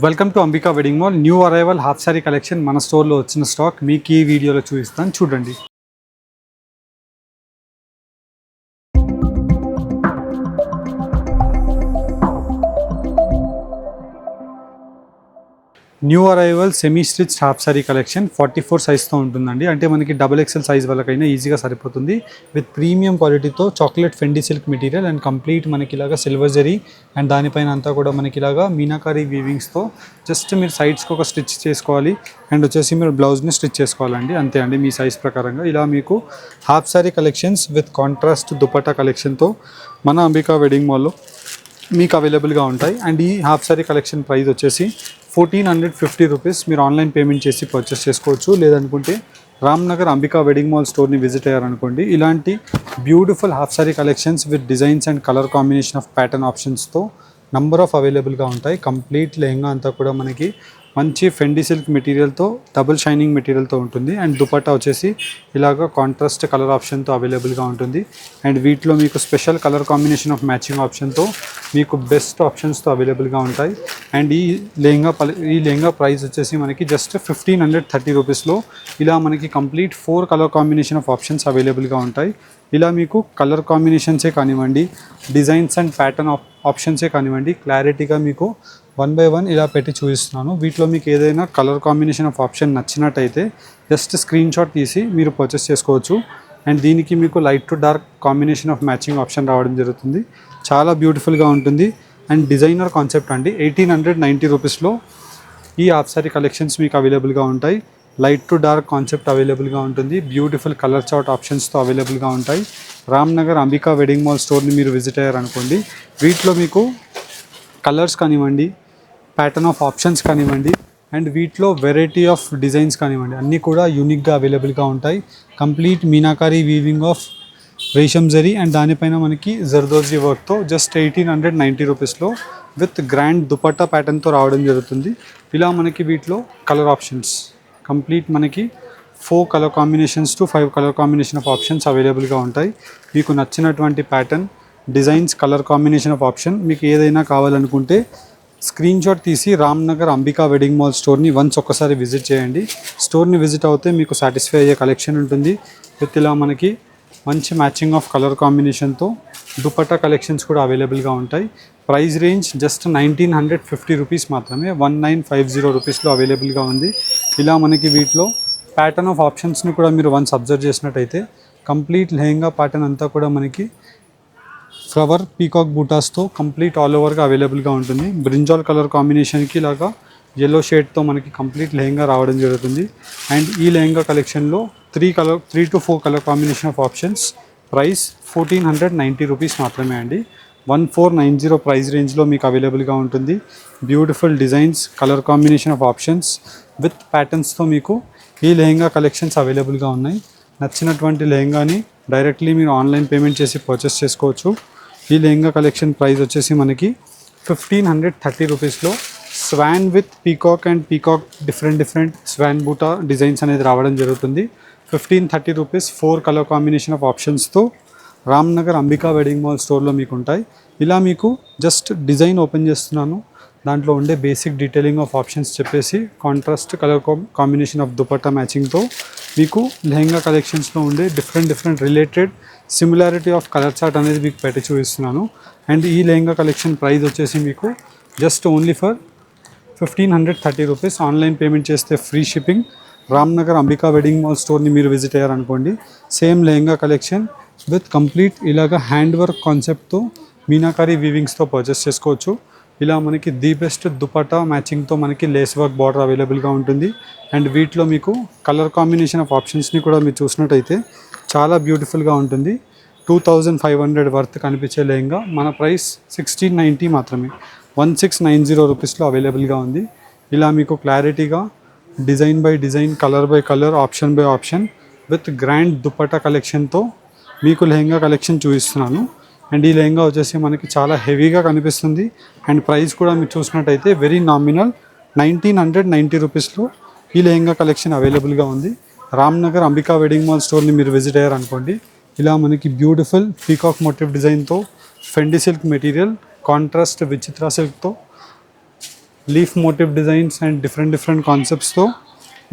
Welcome to Ambika wedding mall. New arrival half sorry collection మన స్టోర్లో వచ్చిన స్టాక్ మీకు ఈ వీడియోలో చూపిస్తాను, చూడండి. New arrival semi stitch half sorry collection 44 సైజ్తో ఉంటుందండి. అంటే మనకి XXL సైజ్ వాళ్ళకైనా ఈజీగా సరిపోతుంది. విత్ ప్రీమియం క్వాలిటీతో chocolate ఫెండీ silk material and complete మనకి ఇలాగా సిల్వర్ జరీ అండ్ దానిపైన అంతా కూడా మనకి ఇలాగా మీనాకారీ వీవింగ్స్తో జస్ట్ మీరు సైడ్స్కి ఒక స్టిచ్ చేసుకోవాలి అండ్ వచ్చేసి మీరు బ్లౌజ్ని స్టిచ్ చేసుకోవాలండి. అంతే అండి, మీ సైజ్ ప్రకారంగా ఇలా మీకు half sari collections with contrast dupatta కలెక్షన్తో మన అంబికా వెడ్డింగ్ మాల్లో మీకు అవైలబుల్గా ఉంటాయి. అండ్ ఈ హాఫ్ సారీ కలెక్షన్ ప్రైస్ వచ్చేసి 1450 రూపీస్. మీరు ఆన్లైన్ పేమెంట్ చేసి పర్చేస్ చేసుకోవచ్చు. లేదనుకుంటే రామ్నగర్ అంబికా వెడ్డింగ్ మాల్ స్టోర్ని విజిట్ అయ్యారనుకోండి, ఇలాంటి beautiful half sari collections with designs and colour combination of pattern ఆప్షన్స్తో నంబర్ ఆఫ్ అవైలబుల్గా ఉంటాయి. కంప్లీట్ లెహంగా అంతా కూడా మనకి మంచి ఫెండీ సిల్క్ మెటీరియల్తో డబుల్ షైనింగ్ మెటీరియల్తో ఉంటుంది. అండ్ దుపట్టా వచ్చేసి ఇలాగ కాంట్రాస్ట్ కలర్ ఆప్షన్తో అవైలబుల్గా ఉంటుంది. అండ్ వీటిలో మీకు special colour combination of matching ఆప్షన్తో మీకు బెస్ట్ ఆప్షన్స్తో అవైలబుల్గా ఉంటాయి. అండ్ ఈ లెహంగా ప్రైస్ వచ్చేసి మనకి జస్ట్ 1530 రూపీస్లో ఇలా మనకి complete 4 colour combination of options అవైలబుల్గా ఉంటాయి. ఇలా మీకు కలర్ కాంబినేషన్సే కానివ్వండి, డిజైన్స్ అండ్ ప్యాటర్న్ ఆప్షన్సే కానివ్వండి, క్లారిటీగా మీకు 1 by 1 ఇలా పెట్టి చూపిస్తున్నాను. వీటిలో మీకు ఏదైనా కలర్ కాంబినేషన్ ఆఫ్ ఆప్షన్ నచ్చినట్టయితే జస్ట్ స్క్రీన్ షాట్ తీసి మీరు పర్చేస్ చేసుకోవచ్చు. అండ్ దీనికి మీకు light to dark combination of matching option రావడం జరుగుతుంది. చాలా బ్యూటిఫుల్గా ఉంటుంది. అండ్ డిజైనర్ కాన్సెప్ట్ అండి. 1890 రూపీస్లో ఈ హాఫ్ సారీ కలెక్షన్స్ మీకు అవైలబుల్గా ఉంటాయి. లైట్ టు డార్క్ కాన్సెప్ట్ అవైలబుల్గా ఉంటుంది. బ్యూటిఫుల్ కలర్ చార్ట్ ఆప్షన్స్తో అవైలబుల్గా ఉంటాయి. రామ్నగర్ అంబికా వెడ్డింగ్ మాల్ స్టోర్ని మీరు విజిట్ అయ్యారనుకోండి, వీటిలో మీకు కలర్స్ కానివ్వండి, ప్యాటర్న్ ఆఫ్ ఆప్షన్స్ కానివ్వండి, అండ్ వీటిలో వెరైటీ ఆఫ్ డిజైన్స్ కానివ్వండి, అన్నీ కూడా యూనిక్గా అవైలబుల్గా ఉంటాయి. Complete meenakari weaving of resham zari and దానిపైన మనకి జర్దోజీ వర్క్తో జస్ట్ 1890 రూపీస్లో విత్ గ్రాండ్ దుపట్టా ప్యాటర్న్తో రావడం జరుగుతుంది. ఇలా మనకి వీటిలో కలర్ ఆప్షన్స్ కంప్లీట్ మనకి 4 colour combinations to 5 colour combination of options అవైలబుల్గా ఉంటాయి. మీకు నచ్చినటువంటి pattern, designs, colour combination of option మీకు ఏదైనా కావాలనుకుంటే స్క్రీన్ షాట్ తీసి రామ్నగర్ అంబికా వెడ్డింగ్ మాల్ స్టోర్ని ఒక్కసారి విజిట్ చేయండి. స్టోర్ని విజిట్ అవుతే మీకు సాటిస్ఫై అయ్యే కలెక్షన్ ఉంటుంది. విత్ ఇలా మనకి మంచి మ్యాచింగ్ ఆఫ్ కలర్ కాంబినేషన్తో దుపట్టా కలెక్షన్స్ కూడా అవైలబుల్గా ఉంటాయి. ప్రైస్ రేంజ్ జస్ట్ 1950 రూపీస్ మాత్రమే. 1950 రూపీస్లో అవైలబుల్గా ఉంది. ఇలా మనకి వీటిలో ప్యాటర్న్ ఆఫ్ ఆప్షన్స్ని కూడా మీరు వన్స్ అబ్జర్వ్ చేసినట్టయితే కంప్లీట్ లెహంగా ప్యాటర్న్ అంతా కూడా మనకి ఫ్లవర్ పీకాక్ బూటాస్తో కంప్లీట్ ఆల్ ఓవర్గా అవైలబుల్గా ఉంటుంది. బ్రింజాల్ కలర్ కాంబినేషన్కి ఇలాగా ఎల్లో షేడ్తో మనకి కంప్లీట్ లెహంగా రావడం జరుగుతుంది. అండ్ ఈ లెహంగా కలెక్షన్లో 3 to 4 colour combination of options. Price 1490 rupees మాత్రమే అండి. 1490 ప్రైస్ రేంజ్లో మీకు అవైలబుల్గా ఉంటుంది. Beautiful designs, colour combination of options with ప్యాటర్న్స్తో మీకు ఈ లెహంగా కలెక్షన్స్ అవైలబుల్గా ఉన్నాయి. నచ్చినటువంటి లెహంగాని డైరెక్ట్లీ మీరు ఆన్లైన్ పేమెంట్ చేసి పర్చేస్ చేసుకోవచ్చు. ఈ లెహంగా కలెక్షన్ ప్రైస్ వచ్చేసి మనకి 1530 రూపీస్లో swan with peacock and peacock different swan buta designs అనేది రావడం జరుగుతుంది. 1530 రూపీస్ 4 కలర్ కాంబినేషన్ ఆఫ్ ఆప్షన్స్తో రామ్నగర్ అంబికా వెడ్డింగ్ మాల్ స్టోర్లో మీకు ఉంటాయి. ఇలా మీకు జస్ట్ డిజైన్ ఓపెన్ చేస్తున్నాను. దాంట్లో ఉండే బేసిక్ డీటెయిలింగ్ ఆఫ్ ఆప్షన్స్ చెప్పేసి contrast colour combination of dupatta మ్యాచింగ్తో మీకు లెహంగా కలెక్షన్స్లో ఉండే different related similarity of colour chart అనేది మీకు పెట్టి చూపిస్తున్నాను. అండ్ ఈ లెహంగా కలెక్షన్ ప్రైస్ వచ్చేసి మీకు just only for 1530 rupees. Online payment చేస్తే free shipping. Ramnagar Ambika wedding mall స్టోర్ని మీరు విజిట్ అయ్యారనుకోండి, same lehenga collection with complete ఇలాగ హ్యాండ్ వర్క్ కాన్సెప్ట్తో మీనాకారీ వీవింగ్స్తో పర్చేస్ చేసుకోవచ్చు. ఇలా మనకి ది బెస్ట్ దుపట్టా మ్యాచింగ్తో మనకి లేస్ వర్క్ బార్డర్ అవైలబుల్గా ఉంటుంది. అండ్ వీటిలో మీకు కలర్ కాంబినేషన్ ఆఫ్ ఆప్షన్స్ని కూడా మీరు చూసినట్టయితే చాలా బ్యూటిఫుల్గా ఉంటుంది. 2500 వర్త్ కనిపించే లెహంగా మన ప్రైస్ 1690 మాత్రమే. 1690 రూపీస్లో అవైలబుల్గా ఉంది. ఇలా మీకు క్లారిటీగా design by design, colour by colour, option by option with grand dupatta కలెక్షన్తో మీకు లెహంగా కలెక్షన్ చూపిస్తున్నాను. అండ్ ఈ లెహంగా వచ్చేసి మనకి చాలా హెవీగా కనిపిస్తుంది. అండ్ ప్రైస్ కూడా మీరు చూసినట్టయితే వెరీ నామినల్ 1990 రూపీస్లో ఈ లెహంగా కలెక్షన్ అవైలబుల్గా ఉంది. రామ్నగర్ అంబికా వెడ్డింగ్ మాల్ స్టోర్ని మీరు విజిట్ అయ్యారనుకోండి, ఇలా మనకి బ్యూటిఫుల్ పీకాక్ మోటివ్ డిజైన్తో ఫెండీ సిల్క్ మెటీరియల్, కాంట్రాస్ట్ విచిత్ర సిల్క్తో leaf motif designs and different కాన్సెప్ట్స్తో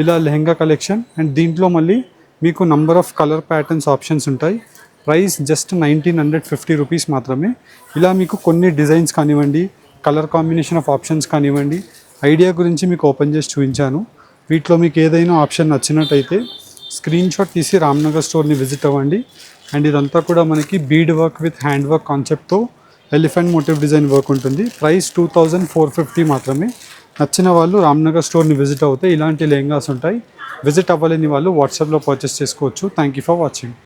ఇలా లెహంగా కలెక్షన్. అండ్ దీంట్లో మళ్ళీ మీకు number of colour patterns options ఉంటాయి. ప్రైస్ జస్ట్ 1950 రూపీస్ మాత్రమే. ఇలా మీకు కొన్ని డిజైన్స్ కానివ్వండి, కలర్ కాంబినేషన్ ఆఫ్ ఆప్షన్స్ కానివ్వండి, ఐడియా గురించి మీకు ఓపెన్ చేసి చూపించాను. వీటిలో మీకు ఏదైనా ఆప్షన్ నచ్చినట్టయితే స్క్రీన్ షాట్ తీసి రామ్నగర్ స్టోర్ని విజిట్ అవ్వండి. అండ్ ఇదంతా కూడా మనకి bead work with hand work కాన్సెప్ట్తో ఎలిఫెంట్ మోటివ్ డిజైన్ వర్క్ ఉంటుంది. ప్రైస్ 2450 మాత్రమే. నచ్చిన వాళ్ళు రామ్నగర్ స్టోర్ని విజిట్ అవుతే ఇలాంటి లెహంగాస్ ఉంటాయి. విజిట్ అవ్వలేని వాళ్ళు వాట్సాప్లో పర్చేస్ చేసుకోవచ్చు. Thank you for watching.